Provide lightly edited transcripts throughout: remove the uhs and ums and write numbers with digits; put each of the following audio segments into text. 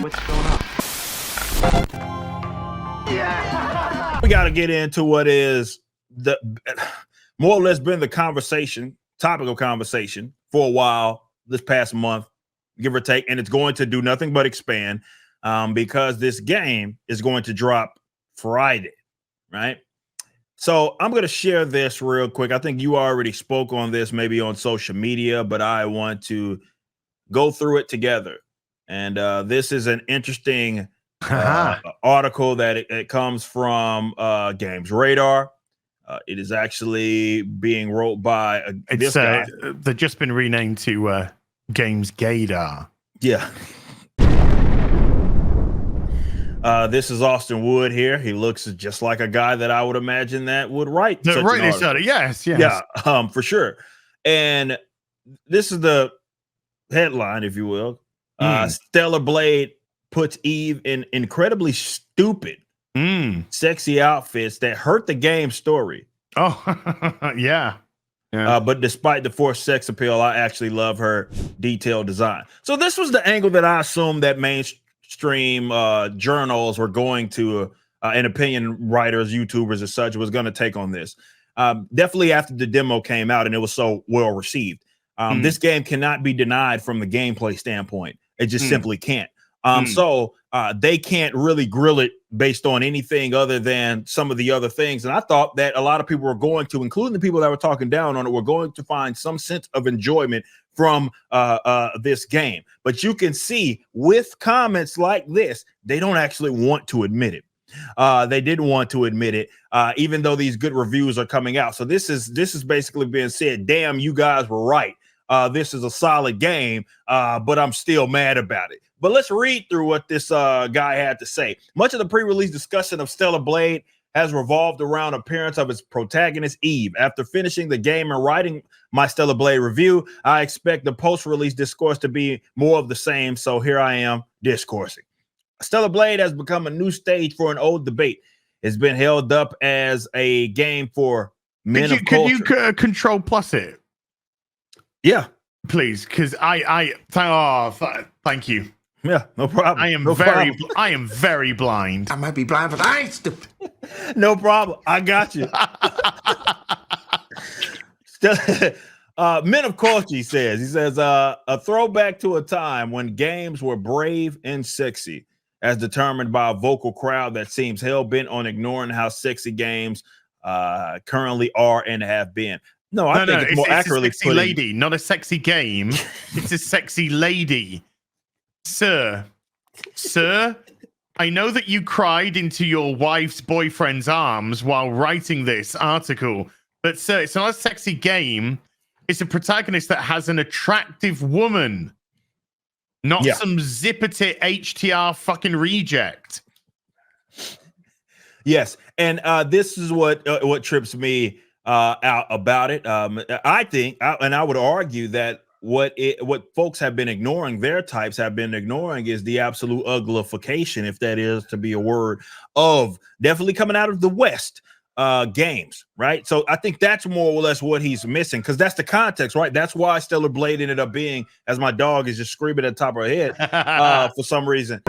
What's going on? Yeah. We got to get into what is the more or less been the topic of conversation for a while this past month, give or take, and it's going to do nothing but expand because this game is going to drop Friday, right? So I'm going to share this real quick. I think you already spoke on this maybe on social media, but I want to go through it together. And this is an interesting article that it comes from Games Radar. It is actually being wrote by this guy. They've just been renamed to Games Gaydar. Yeah. This is Austin Wood here. He looks just like a guy that I would imagine that would write such an article. Yes. Yeah, for sure. And this is the headline, if you will. Stellar Blade puts Eve in incredibly stupid, sexy outfits that hurt the game's story. Oh, yeah. But despite the forced sex appeal, I actually love her detailed design. So this was the angle that I assumed that mainstream journals were going to, and opinion writers, YouTubers as such, was going to take on this. Definitely after the demo came out and it was so well received. This game cannot be denied from the gameplay standpoint. It just simply can't. So they can't really grill it based on anything other than some of the other things. And I thought that a lot of people were going to, including the people that were talking down on it, were going to find some sense of enjoyment from this game. But you can see with comments like this, they don't actually want to admit it. They didn't want to admit it, even though these good reviews are coming out. So this is basically being said, damn, you guys were right. This is a solid game, but I'm still mad about it. But let's read through what this guy had to say. Much of the pre-release discussion of Stellar Blade has revolved around the appearance of its protagonist, Eve. After finishing the game and writing my Stellar Blade review, I expect the post-release discourse to be more of the same, so here I am discoursing. Stellar Blade has become a new stage for an old debate. It's been held up as a game for men of culture. Could you control plus it? Yeah. Please, because thank you. Yeah, no problem. I am very blind. I might be blind, but I ain't stupid. No problem. I got you. Men of culture, he says, a throwback to a time when games were brave and sexy, as determined by a vocal crowd that seems hell-bent on ignoring how sexy games currently are and have been. No, I think it's more accurately a sexy lady, not a sexy game. It's a sexy lady. Sir, I know that you cried into your wife's boyfriend's arms while writing this article, but sir, it's not a sexy game. It's a protagonist that has an attractive woman, not some zipper-tit HTR fucking reject. Yes, and this is what trips me out about it. I think, and I would argue that what folks have been ignoring, their types have been ignoring, is the absolute uglification, if that is to be a word, of definitely coming out of the West games, right? So I think that's more or less what he's missing, because that's the context, right? That's why Stellar Blade ended up being, as my dog is just screaming at the top of her head for some reason.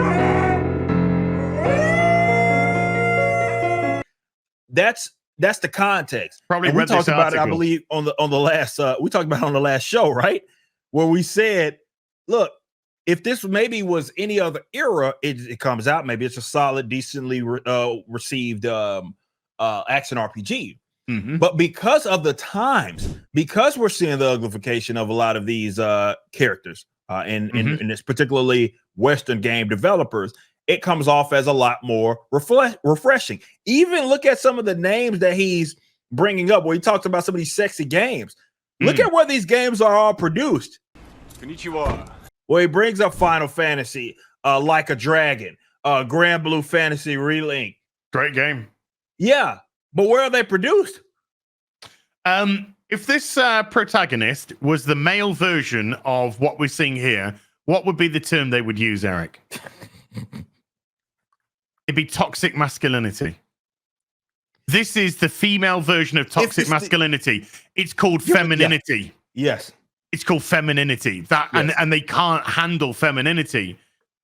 That's the context. Probably we talked about article. it, I believe, on the last we talked about it on the last show, right? Where we said, look, if this maybe was any other era, it comes out, maybe it's a solid, decently received action RPG. But because of the times, because we're seeing the uglification of a lot of these characters in this particularly Western game developers, it comes off as a lot more refreshing. Even look at some of the names that he's bringing up where he talks about some of these sexy games. Look at where these games are all produced. Konnichiwa. Well, he brings up Final Fantasy, Like a Dragon, Grand Blue Fantasy Relink. Great game. Yeah, but where are they produced? If this protagonist was the male version of what we're seeing here, what would be the term they would use, Eric? It'd be toxic masculinity. This is the female version of toxic masculinity. It's called femininity. Yes. It's called femininity. That and they can't handle femininity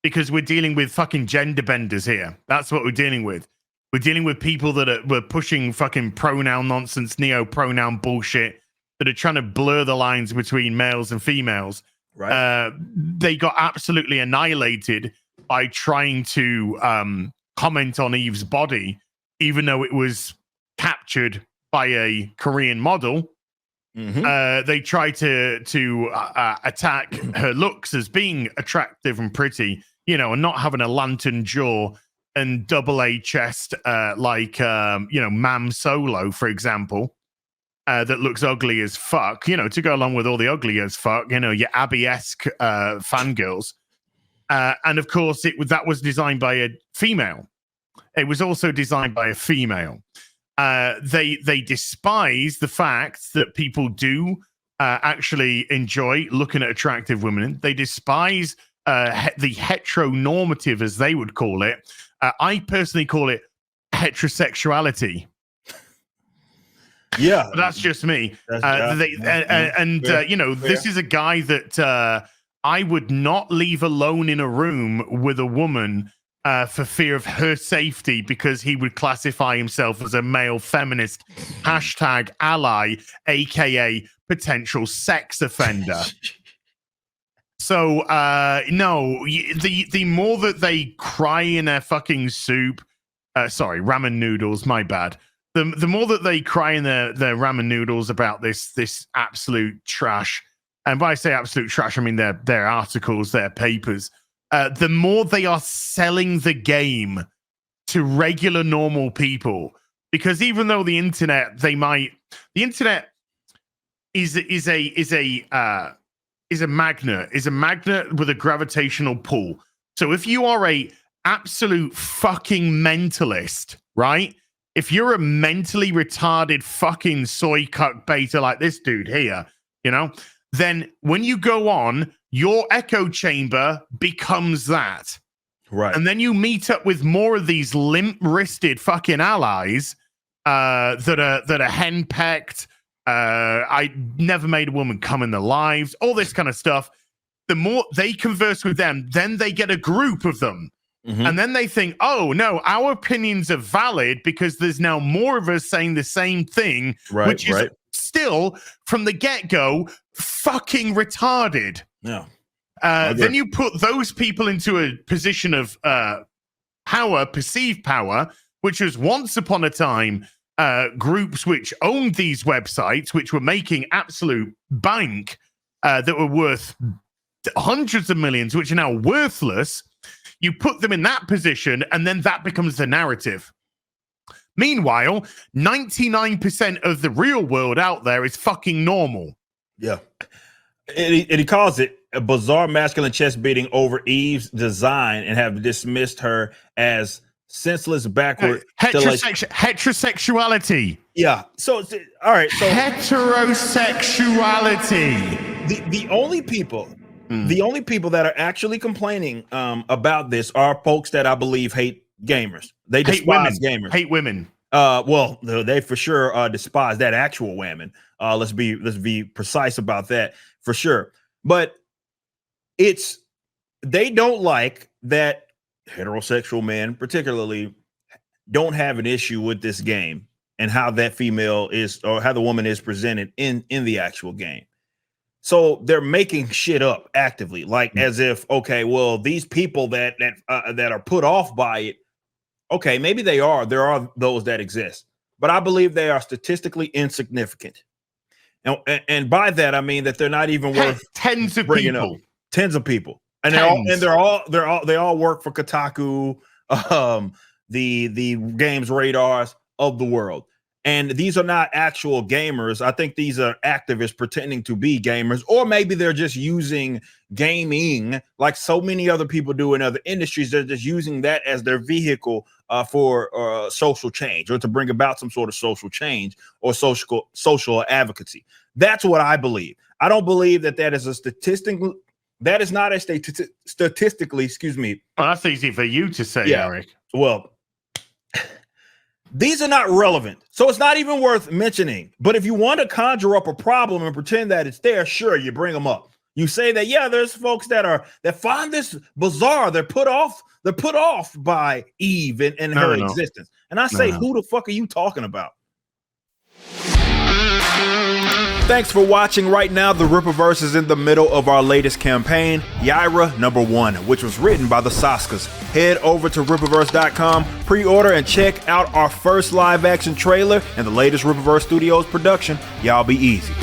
because we're dealing with fucking gender benders here. That's what we're dealing with. We're dealing with people that were pushing fucking pronoun nonsense, neo-pronoun bullshit, that are trying to blur the lines between males and females. Right. They got absolutely annihilated by trying to comment on Eve's body, even though it was captured by a Korean model. They tried to attack her looks as being attractive and pretty, you know, and not having a lantern jaw and double A chest like you know, Mam Solo, for example, that looks ugly as fuck, you know, to go along with all the ugly as fuck, you know, your Abby-esque fangirls. And of course, that was designed by a female. It was also designed by a female. They despise the fact that people do actually enjoy looking at attractive women. They despise the heteronormative, as they would call it. I personally call it heterosexuality. Yeah, but that's just me. You know, fair. This is a guy that I would not leave alone in a room with a woman for fear of her safety, because he would classify himself as a male feminist #ally, aka potential sex offender. So no, the more that they cry in their fucking soup, sorry, ramen noodles, my bad. The more that they cry in their ramen noodles about this absolute trash, and by I say absolute trash, I mean their articles, their papers, the more they are selling the game to regular normal people. Because even though the internet is a magnet with a gravitational pull. So if you are a absolute fucking mentalist, right? If you're a mentally retarded fucking soy cuck beta like this dude here, you know, then when you go on, your echo chamber becomes that. Right. And then you meet up with more of these limp-wristed fucking allies that are henpecked. I never made a woman come in their lives, all this kind of stuff. The more they converse with them, then they get a group of them. And then they think, oh, no, our opinions are valid because there's now more of us saying the same thing, which is still, from the get-go, fucking retarded. Yeah. Then you put those people into a position of power, perceived power, which was once upon a time groups which owned these websites, which were making absolute bank, that were worth hundreds of millions, which are now worthless. You put them in that position, and then that becomes the narrative. Meanwhile, 99% of the real world out there is fucking normal. Yeah. And he calls it a bizarre masculine chest beating over Eve's design and have dismissed her as senseless, backward. Heterosexuality. Yeah. So, all right. So heterosexuality. The only people... The only people that are actually complaining about this are folks that I believe hate gamers. They despise gamers. Hate women. Well, they for sure despise that actual women. Let's be precise about that for sure. But they don't like that heterosexual men, particularly, don't have an issue with this game and how that female is, or how the woman is presented in the actual game. So they're making shit up actively, like as if, okay, well, these people that are put off by it, okay, maybe there are those that exist, but I believe they are statistically insignificant. And by that I mean that they're not even worth tens of people, and they all work for Kotaku, the games radars of the world. And these are not actual gamers. I think these are activists pretending to be gamers, or maybe they're just using gaming like so many other people do in other industries. They're just using that as their vehicle for social change, or to bring about some sort of social change or social advocacy. That's what I believe. I don't believe that is a statistical. That is not a statistically. Excuse me. Well, that's easy for you to say, Eric. Well. These are not relevant, so it's not even worth mentioning. But if you want to conjure up a problem and pretend that it's there, sure, you bring them up. You say that, yeah, there's folks that find this bizarre. They're put off by Eve and her existence. And I say, who the fuck are you talking about? Thanks for watching. Right now, the Rippaverse is in the middle of our latest campaign, Yaira #1, which was written by the Saskas. Head over to Rippaverse.com, pre-order, and check out our first live-action trailer and the latest Rippaverse Studios production, Y'all Be Easy.